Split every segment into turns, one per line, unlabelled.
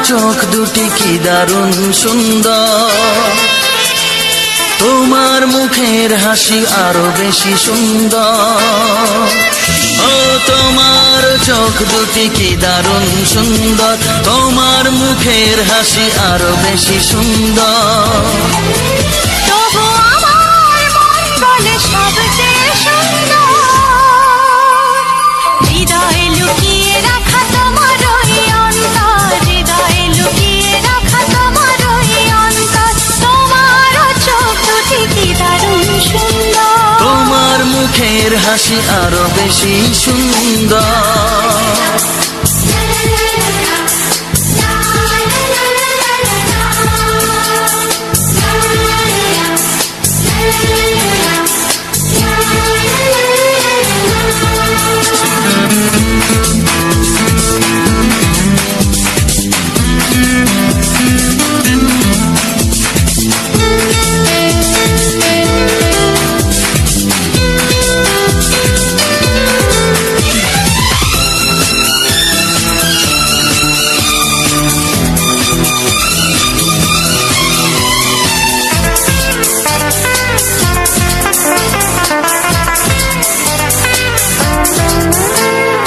চোখ দুটি কি দারুণ সুন্দর, তোমার মুখের হাসি আরো বেশি সুন্দর। ও তোমার চোখ দুটি কি দারুণ সুন্দর, তোমার মুখের হাসি আরো বেশি সুন্দর।
তবু আমার মন বলে সবচেয়ে সুন্দর, হৃদয়ে লুকিয়ে রাখা তোমার ওই অন্তর, হৃদয়ে লুকিয়ে রাখা তোমার ওই অন্তর। তোমার চোখ দুটি কি দারুণ সুন্দর,
তোমার মুখের হাসি আরো বেশি সুন্দর।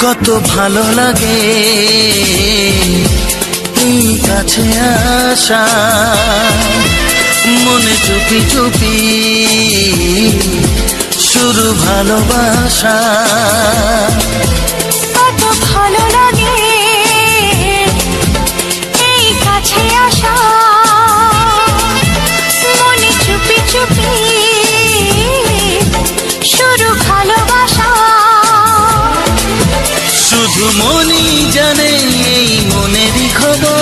কত ভালো লাগে এই কাছে আসা, মনে চুপি চুপি শুরু ভালোবাসা।
কত ভালো লাগে এই কাছে আসা, মনে চুপি চুপি শুরু ভালোবাসা।
শুধু মনই জানে এই মনেরই খবর,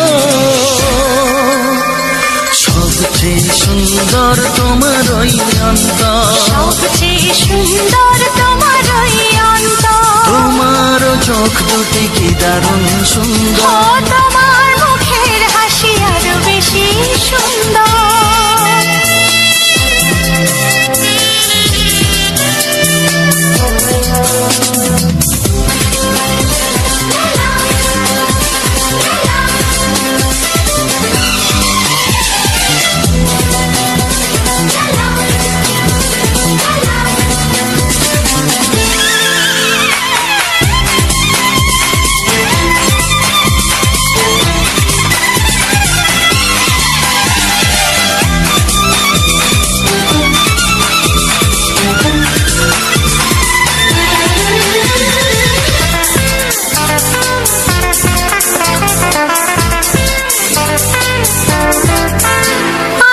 সবচেয়ে সুন্দর তোমার ওই অন্তর,
সবচেয়ে সুন্দর তোমার ওই অন্তর।
তোমার চোখ দুটি কি দারুণ
ও
সুন্দর,
তোমার মুখের হাসি আরো বেশি সুন্দর।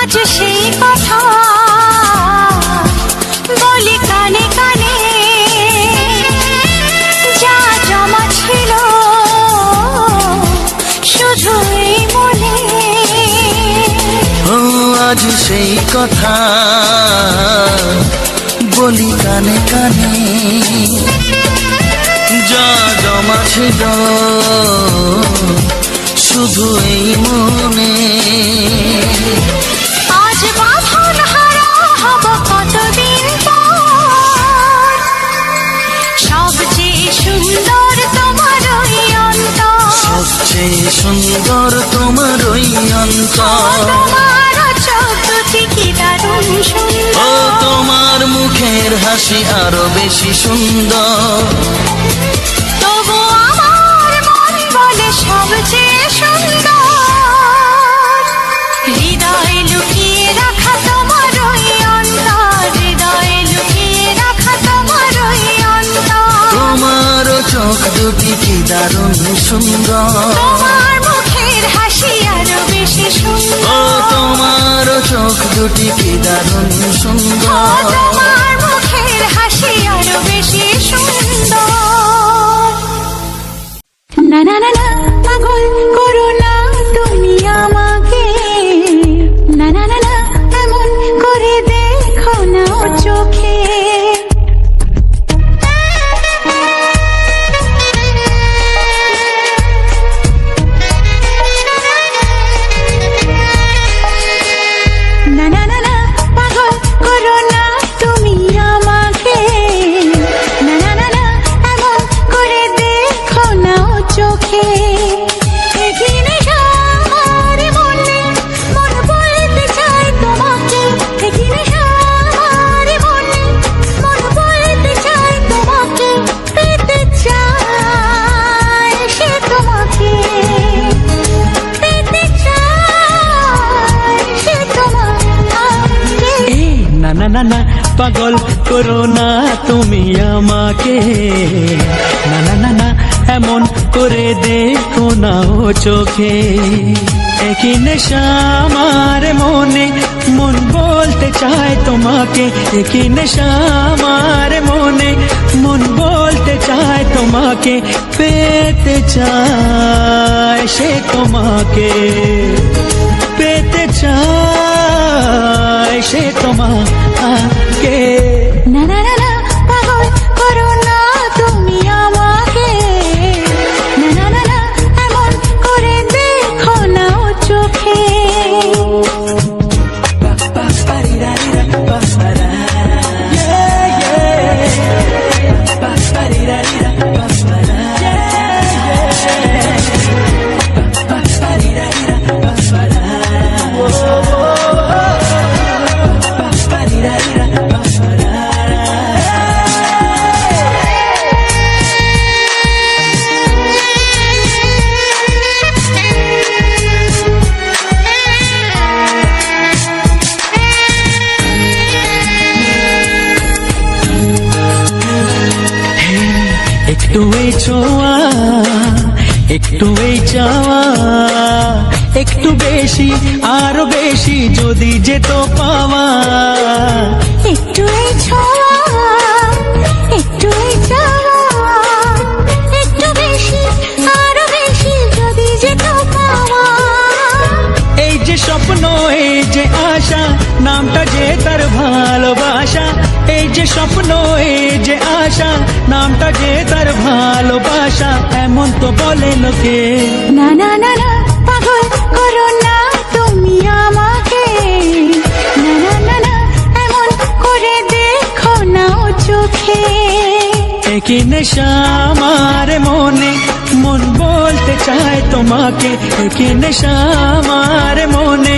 আজ সেই কথা বলি কানে কানে, যা জমা ছিল শুধু এই মনে।
ও আজ সেই কথা বলি কানে কানে, যা জমা ছিল শুধু এই মনে।
আজ বাঁধন হারা হব কতদিন পর, সবচেয়ে সুন্দর তোমার ওই অন্তর,
সবচেয়ে সুন্দর তোমার ওই অন্তর।
তোমার চোখ দুটি কি দারুণ
ও
সুন্দর,
তোমার মুখের হাসি আরো বেশি সুন্দর।
তবু আমার মন বলে সবচেয়ে সুন্দর, হৃদয়ে লুকিয়ে রাখা তোমার ওই অন্তর, হৃদয়ে লুকিয়ে রাখা তোমার ওই অন্তর।
তোমার চোখ দুটি কি দারুণ সুন্দর,
তোমার মুখের হাসি আরো বেশি
ও
সুন্দর,
তোমার চোখ দুটি কি দারুণ
ও
সুন্দর।
তোমার মুখের হাসি আরো বেশি সুন্দর। না না না না, পাগল করো না তুমি আমাকে, না না না না, এমন করে দেখো না ও চোখে। না না না না, পাগল করো না তুমি আমাকে, না না না না, এমন করে দেখো না ও চোখে।
না না পাগল করো না তুমি আমাকে, না না না না এমন করে দেখো না ও চোখে। একই নেশা আমার মনে, মন বলতে চায় তোমাকে। একই নেশা আমার মনে, মন বলতে চায় তোমাকে। পেতে চায় সে তোমাকে, পেতে চায় সে তোমাকে।
না না না না পাগল করো না তুমি আমাকে, না না না না এমন করে দেখো না ও চোখে।
একটু এই ছোঁয়া, একটু এই চাওয়া, একটু বেশি আরো বেশি যদি যেত পাওয়া।
একটু এই ছোঁয়া, একটু এই চাওয়া, একটু বেশি আরো বেশি যদি যেত পাওয়া।
এই যে স্বপ্ন, এই যে আশা, নামটা যে তার ভালোবাসা। এই যে স্বপ্ন, এই যে আশা, নামটা যে তার ভালোবাসা। এমন তো বলে লোকে,
না না না না পাগল করো না তুমি আমাকে, না না না না এমন করে দেখো না ও চোখে।
একই নেশা আমার মনে, মন বলতে চায় তোমাকে। একই নেশা আমার মনে,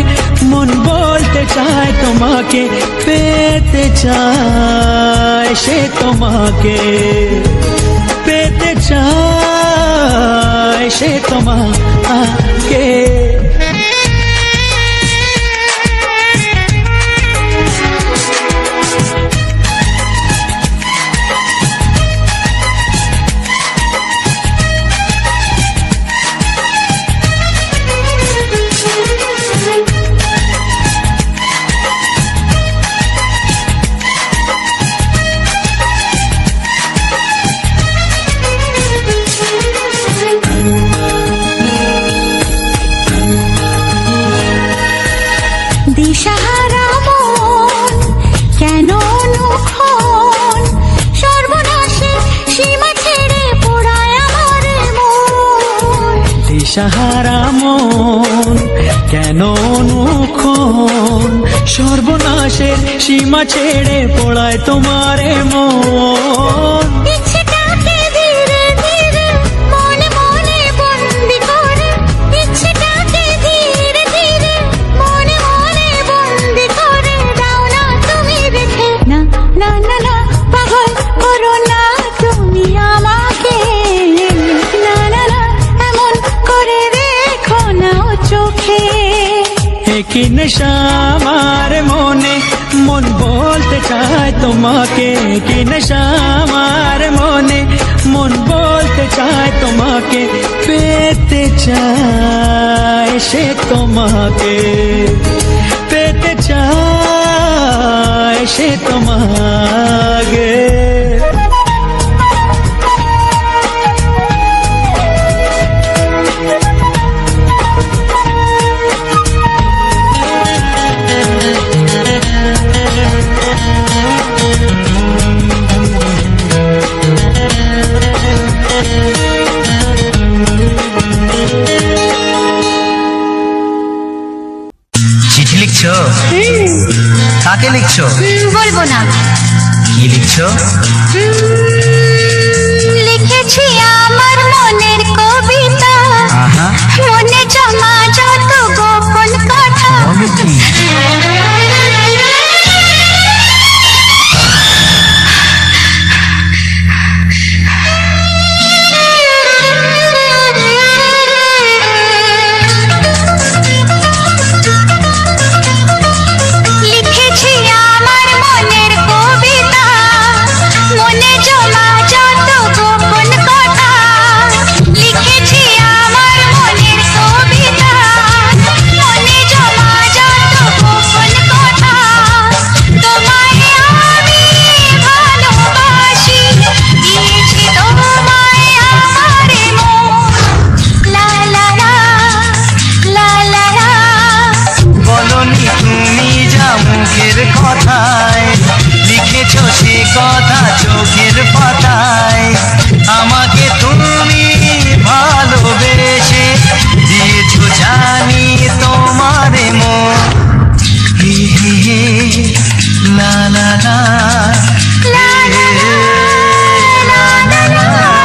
মন বলতে চায় তোমাকে। পেতে চায় সে তোমাকে, পেতে চায় সে তোমাকে।
দিশাহারা মন কেন অনুক্ষণ, সর্বনাশে সীমা ছেড়ে পোড়ায় আমার মন।
দিশাহারা মন কেন অনুক্ষণ, সর্বনাশের সীমা ছেড়ে পড়ায় তোমারে মন।
ইচ্ছেটাকে ধীরে ধীরে মনে মনে বন্দি করে, ইচ্ছেটাকে ধীরে ধীরে মনে মনে বন্দি করে দাও না তুমি রেখে। না না না না পাগল করো না তুমি আমাকে, না না না এমন করে দেখো না ও চোখে।
একই নেশা আমার মনে, মন বলতে চায় তোমাকে। একই নেশা আমার মনে, মন বলতে চায় তোমাকে। পেতে চায় সে তোমাকে, পেতে চায় সে তোমাকে।
চিঠি লিখছো? কাকে লিখছো?
বলবো না।
কি লিখছো?
লিখেছি আমার মনের কবিতা,
আহা,
মনে জমা যত গোপন কথা।
বলো কি?
লিখেছি আমার মনে
মুখের কথায়, লিখেছো সে কথা চোখের পাতায়। আমাকে তুমি ভালোবেসে দিয়েছো জানি তোমারে মন। হি হি হি, লা লা লা,
লা লা লা, লা লা লা।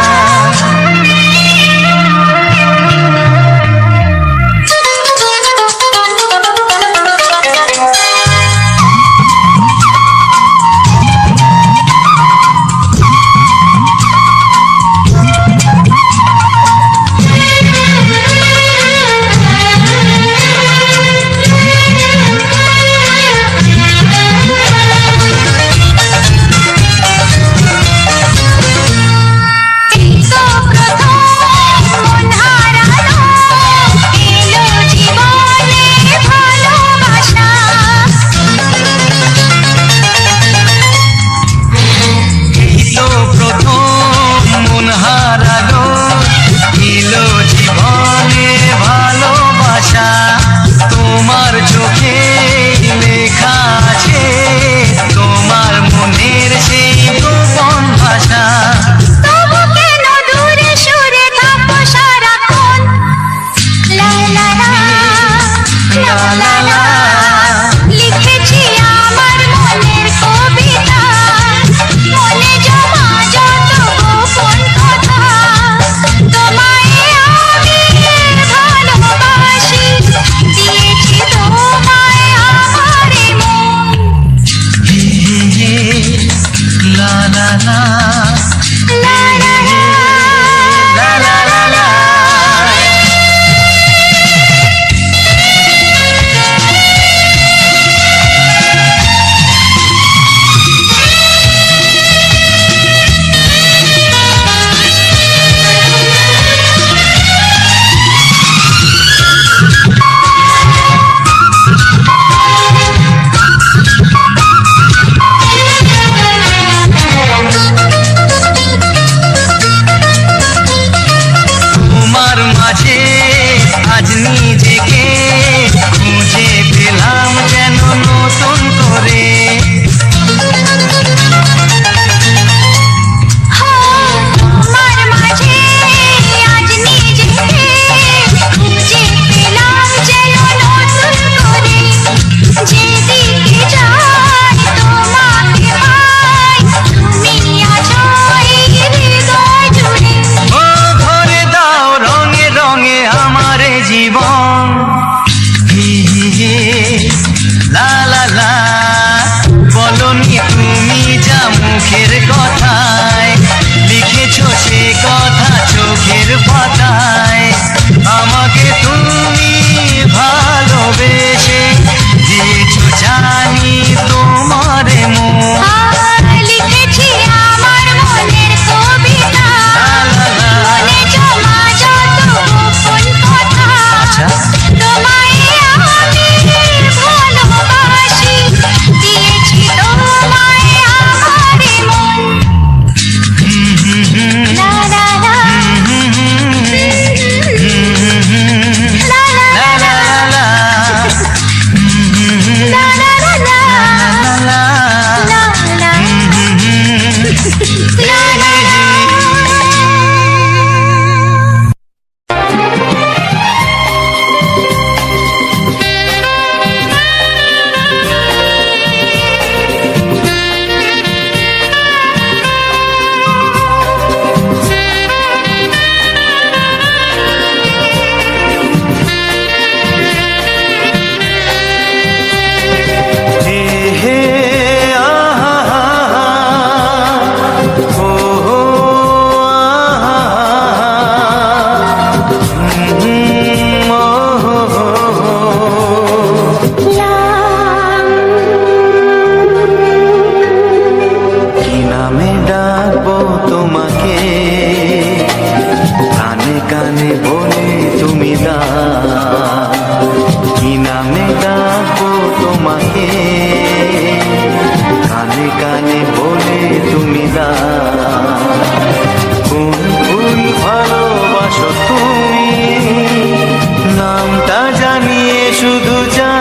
নামটা জানিয়ে শুধু যাও।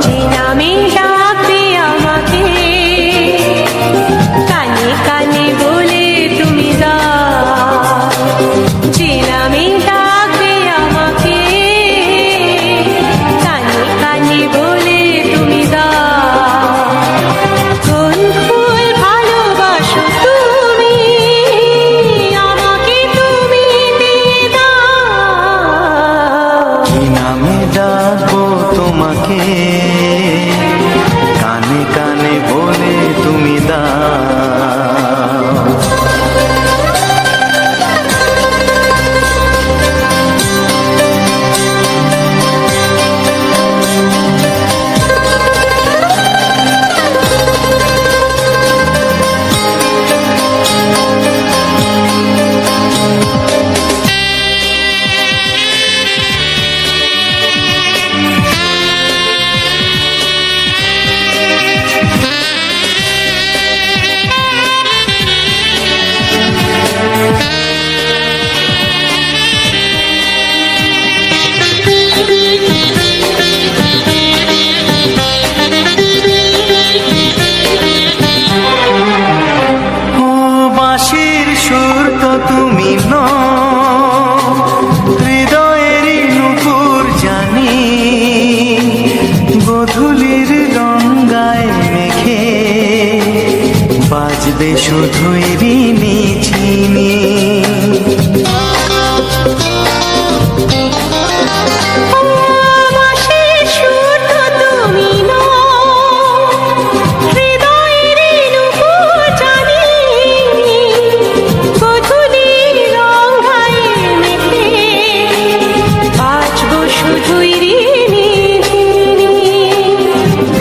যে
কানে কানে বলে তুমি দাও। বাঁশির সুর তো তুমি নও, হৃদয়েরই নুপুর জানি, গোধূলির গঙ্গায় মেখে বাজবে শুধুই ঋণী ঝিনি।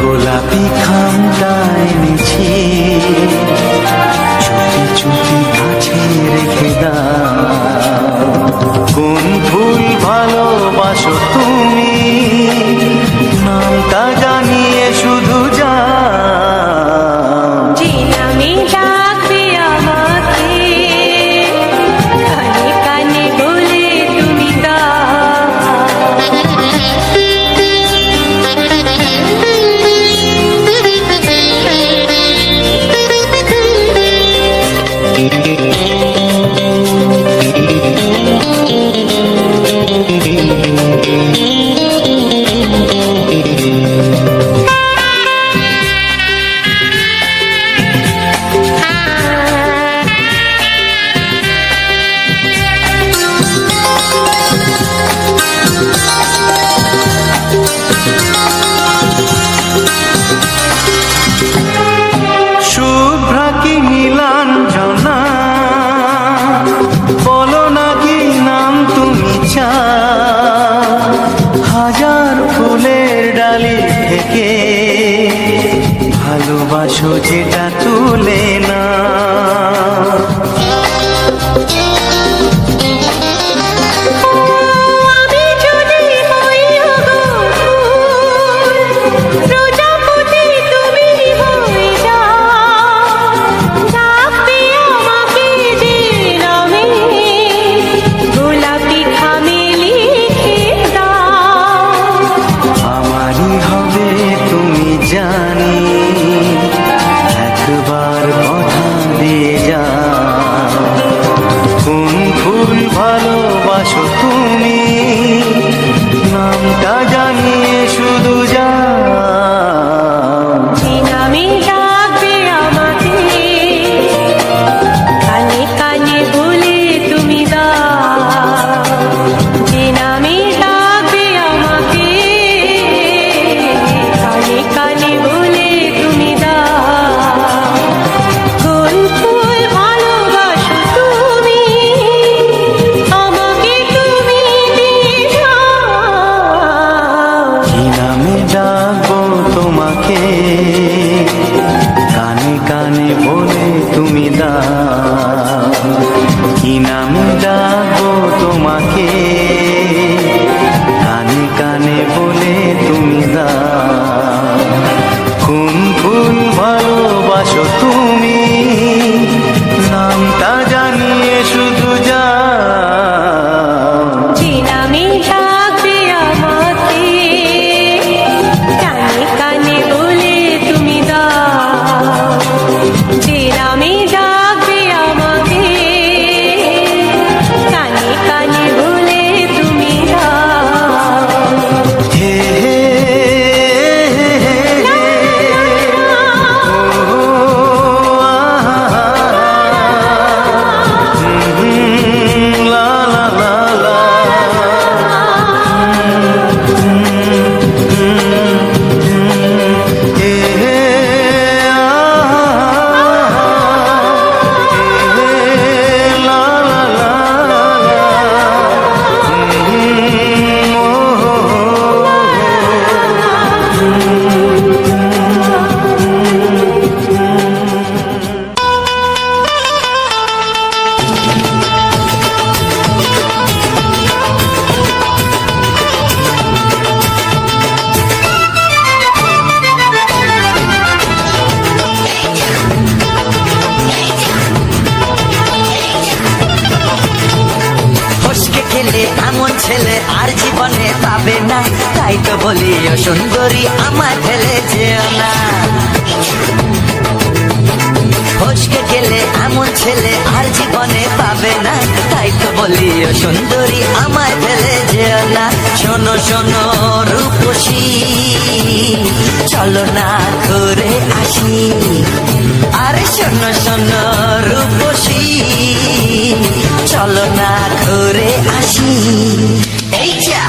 গোলাপি খামটা এনেছি, চুপি চুপি কাছে রেখে দাও। কোন ফুল ভালোবাসো তুমি, নামটা জানিয়ে শুধু যাও।
যে নামে ডাকবে আমাকে, কানে কানে বলে তুমি
শুভ্রা কি নীলাঞ্জনা, বলো না কি নাম তুমি চাও। হাজার ফুলের ডালি থেকে ভালোবাসো যেটা তুলে না। আমারই হবে তুমি জানি, একবার কথা
সুন্দরী আমায় ফেলে যেও না। ফসকে গেলে এমন ছেলে আর জীবনে পাবে না, তাই তো বলি ও সুন্দরী আমায় ফেলে যেও না। শোনো শোনো রূপসী, চলো না ঘুরে আসি। আরে শোনো শোনো রূপসী, চলো না ঘুরে আসি। এই যা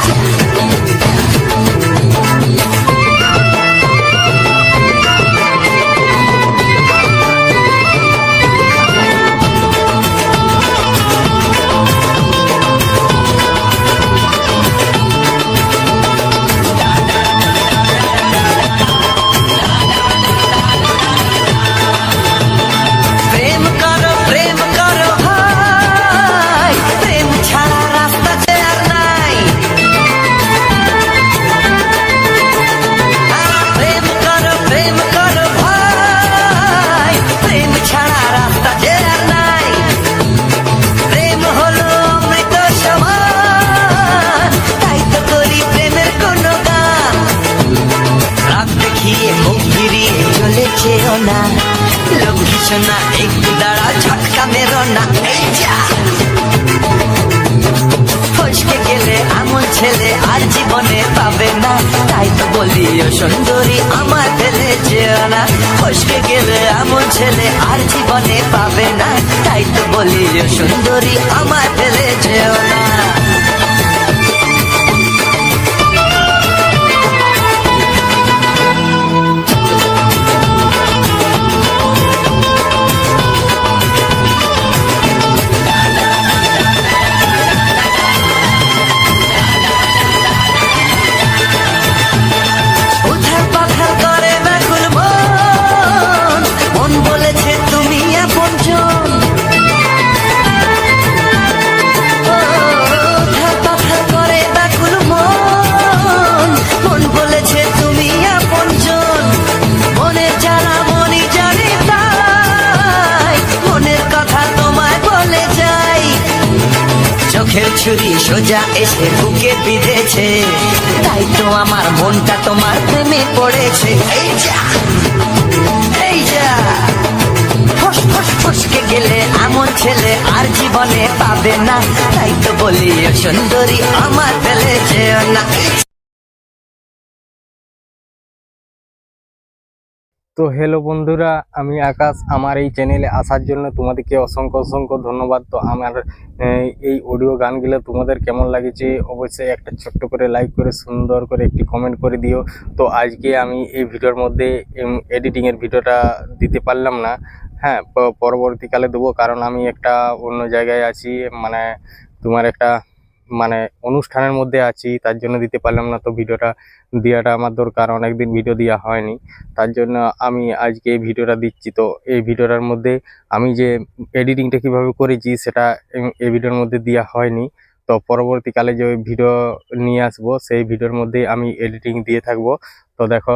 না, লোক ভীষণা একটু দাঁড়া, ঝটকা মেরো না। এই যা ফসকে গেলে এমন ছেলে আর জীবনে পাবে না, তাই তো বলি ও সুন্দরী আমার ফেলে যেও না। ফসকে গেলে এমন ছেলে আর জীবনে পাবে না, তাই তো বলি ও সুন্দরী আমার ফেলে যেও না। চোখের ছুরি সোজা এসে বুকে বিঁধেছে, তাই তো আমার মনটা তোমার প্রেমে পড়েছে। এই যা এই যা ফস ফস ফসকে গেলে এমন ছেলে আর জীবনে পাবে না, তাই তো বলি ও সুন্দরী আমার ফেলে যেও না।
তো হ্যালো বন্ধুরা, আমি আকাশ। আমার এই চ্যানেলে আসার জন্য তোমাদেরকে অসংখ্য অসংখ্য ধন্যবাদ। তো আমার এই অডিও গানগুলো তোমাদের কেমন লাগছে অবশ্যই একটা ছোট্ট করে লাইক করে সুন্দর করে একটি কমেন্ট করে দিও। তো আজকে আমি এই ভিডিওর মধ্যে এডিটিংয়ের ভিডিওটা দিতে পারলাম না, হ্যাঁ পরবর্তীকালে দেবো, কারণ আমি একটা অন্য জায়গায় আছি, মানে তোমার একটা মানে অনুষ্ঠানের মধ্যে আছি, তার জন্য দিতে পারলাম না। তো ভিডিওটা দেওয়াটা আমার দরকার, অনেকদিন ভিডিও দেওয়া হয়নি, তার জন্য আমি আজকে এই ভিডিওটা দিচ্ছি। তো এই ভিডিওটার মধ্যে আমি যে এডিটিংটা কিভাবে করেছি সেটা এই ভিডিওর মধ্যে দেওয়া হয়নি। তো পরবর্তীকালে যে ভিডিও নিয়ে আসবো সেই ভিডিওর মধ্যে আমি এডিটিং দিয়ে থাকবো। তো দেখো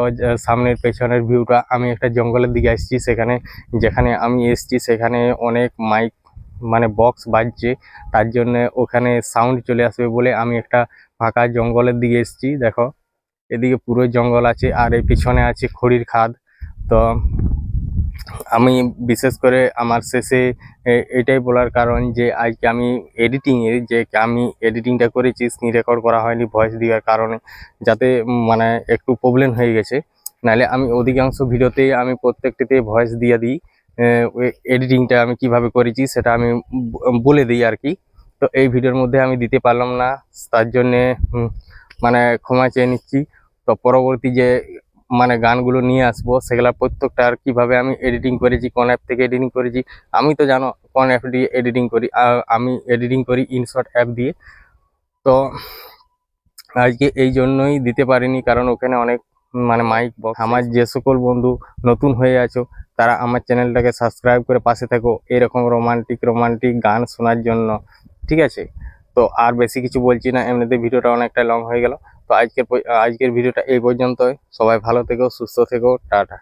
সামনের পেছনের ভিউটা, আমি একটা জঙ্গলের দিকে আসছি, সেখানে যেখানে আমি এসছি সেখানে অনেক মাইক মানে বক্স বাজছে, তার জন্য ওখানে সাউন্ড চলে আসবে বলে আমি একটা ফাঁকা জঙ্গলের দিকে এসেছি। দেখো এদিকে পুরো জঙ্গল আছে আর এই পিছনে আছে খড়ির খাদ। তো আমি বিশেষ করে আমার শেষে এটাই বলার কারণ যে আজকে আমি এডিটিংটা করেছি, স্ক্রিন রেকর্ড করা হয়নি ভয়েস দেওয়ার কারণে, যাতে মানে একটু প্রবলেম হয়ে গেছে। নাহলে আমি অধিকাংশ ভিডিওতেই আমি প্রত্যেকটিতে ভয়েস দিয়ে দিই, এডিটিংটা আমি কিভাবে করেছি সেটা আমি বলে দিই আর কি। তো এই ভিডিওর মধ্যে আমি দিতে পারলাম না, তার জন্যে মানে ক্ষমা চেয়ে নিচ্ছি। তো পরবর্তী যে মানে গানগুলো নিয়ে আসবো সেগুলা প্রত্যেকটা আর কিভাবে আমি এডিটিং করেছি, কোন অ্যাপ থেকে এডিটিং করেছি, আমি তো জানো কোন অ্যাপ দিয়ে এডিটিং করি, আমি এডিটিং করি ইনশট অ্যাপ দিয়ে। তো আজকে এই জন্যই দিতে পারিনি, কারণ ওখানে অনেক মানে মাইক বক্স। আমার যে সকল বন্ধু নতুন হয়ে আছো তারা আমার চ্যানেলটাকে সাবস্ক্রাইব করে পাশে থাকো এরকম রোমান্টিক গান শোনার জন্য, ঠিক আছে? তো আর বেশি কিছু বলছি না, এমনিতে ভিডিওটা অনেকটা লং হয়ে গেল। তো আজকের ভিডিওটা এই পর্যন্তই। সবাই ভালো থেকো, সুস্থ থেকো, টাটা।